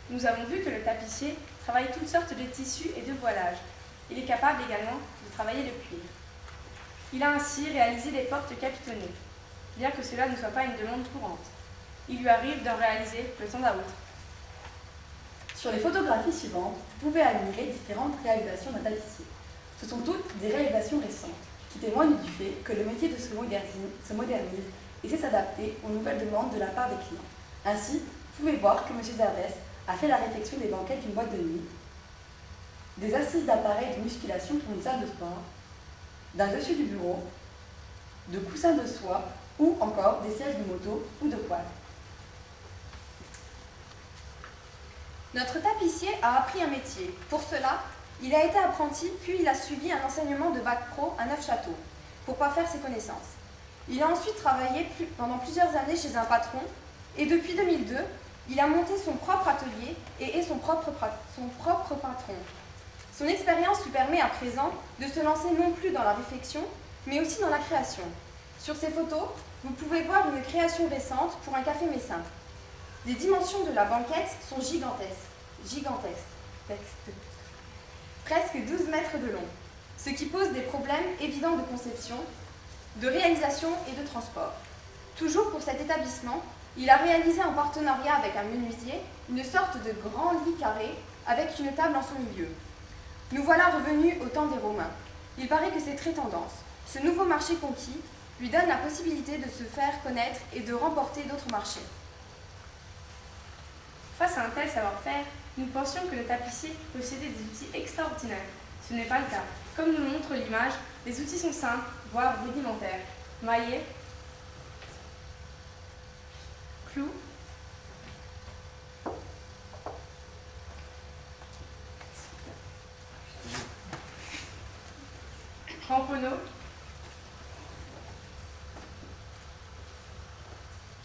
Nous avons vu que le tapissier travaille toutes sortes de tissus et de voilages. Il est capable également de travailler le cuir. Il a ainsi réalisé des portes capitonnées, bien que cela ne soit pas une demande courante. Il lui arrive d'en réaliser de temps à autre. Sur les photographies suivantes, vous pouvez admirer différentes réalisations d'un tapissier. Ce sont toutes des réalisations récentes, qui témoignent du fait que le métier se modernise et sait s'adapter aux nouvelles demandes de la part des clients. Ainsi, vous pouvez voir que M. Zervès a fait la réfection des banquettes d'une boîte de nuit, des assises d'appareils de musculation pour une salle de sport, d'un dessus du bureau, de coussins de soie ou encore des sièges de moto ou de poêle. Notre tapissier a appris un métier. Pour cela, il a été apprenti, puis il a suivi un enseignement de bac pro à Neufchâteau, pour faire ses connaissances. Il a ensuite travaillé pendant plusieurs années chez un patron, et depuis 2002, il a monté son propre atelier et est son propre patron. Son expérience lui permet à présent de se lancer non plus dans la réflexion, mais aussi dans la création. Sur ces photos, vous pouvez voir une création récente pour un café messin. Les dimensions de la banquette sont gigantesques, presque 12 mètres de long, ce qui pose des problèmes évidents de conception, de réalisation et de transport. Toujours pour cet établissement, il a réalisé en partenariat avec un menuisier une sorte de grand lit carré avec une table en son milieu. Nous voilà revenus au temps des Romains. Il paraît que c'est très tendance. Ce nouveau marché conquis lui donne la possibilité de se faire connaître et de remporter d'autres marchés. Face à un tel savoir-faire, nous pensions que le tapissier possédait des outils extraordinaires. Ce n'est pas le cas. Comme nous le montre l'image, les outils sont simples, voire rudimentaires. Maillet, clou, ramponneau,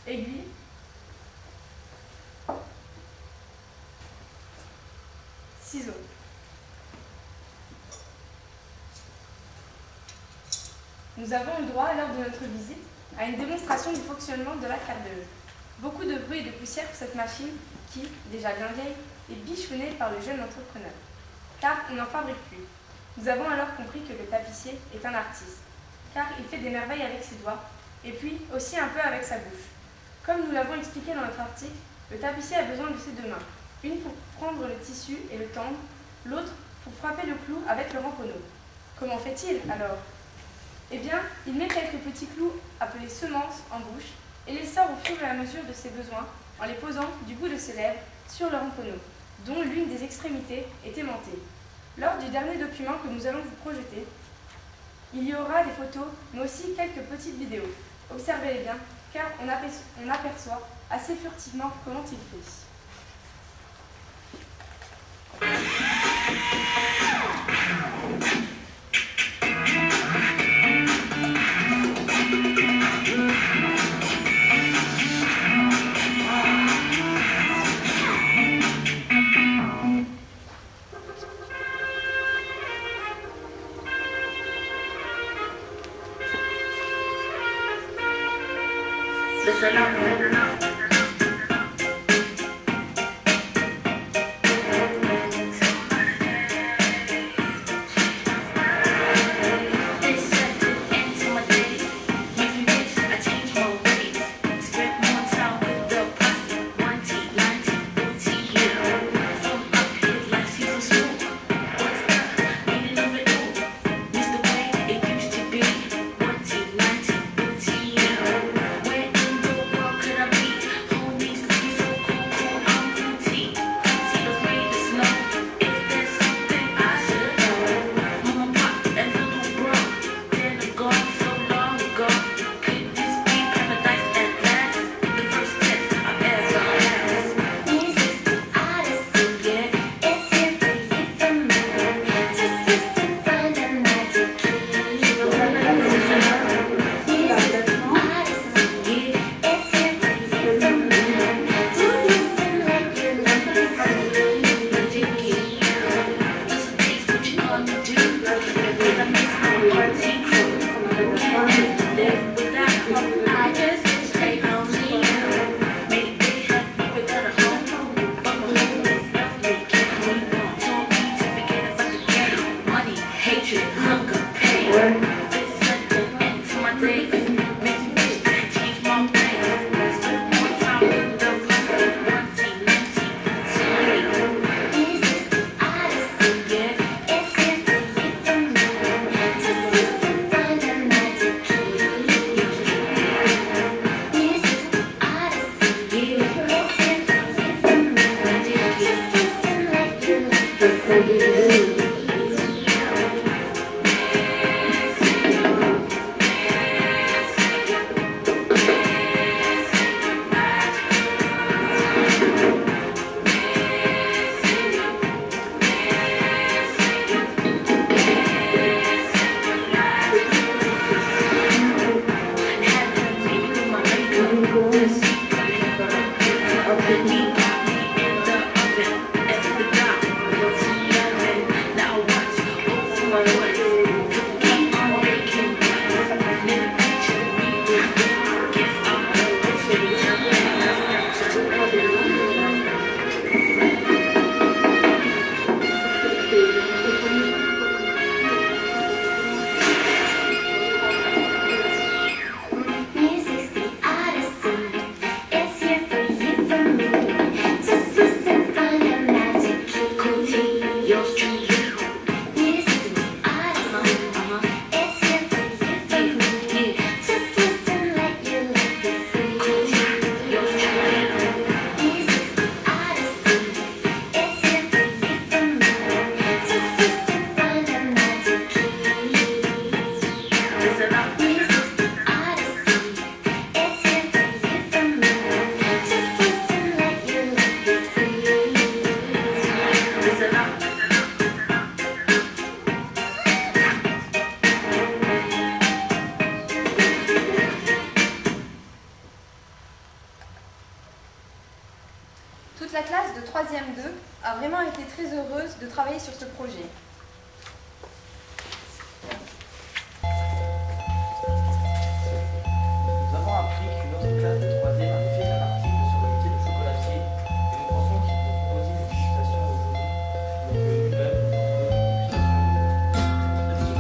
aiguille, ciseaux. Nous avons eu droit, lors de notre visite, à une démonstration du fonctionnement de la cardeuse. Beaucoup de bruit et de poussière pour cette machine qui, déjà bien vieille, est bichonnée par le jeune entrepreneur. Car on n'en fabrique plus. Nous avons alors compris que le tapissier est un artiste, car il fait des merveilles avec ses doigts, et puis aussi un peu avec sa bouche. Comme nous l'avons expliqué dans notre article, le tapissier a besoin de ses deux mains. Une pour prendre le tissu et le tendre, l'autre pour frapper le clou avec le ramponneau. Comment fait-il alors? Eh bien, il met quelques petits clous appelés semences en bouche et les sort au fur et à mesure de ses besoins en les posant du bout de ses lèvres sur le ramponneau, dont l'une des extrémités est aimantée. Lors du dernier document que nous allons vous projeter, il y aura des photos, mais aussi quelques petites vidéos. Observez-les bien, car on aperçoit assez furtivement comment il fait. Toute la classe de 3e 2 a vraiment été très heureuse de travailler sur ce projet. Nous avons appris qu'une autre classe de 3e avait fait un article sur le métier de chocolatier et nous pensons qu'il faut proposer une dégustation aujourd'hui. Donc nous-mêmes, nous proposons une dégustation.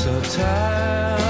So tired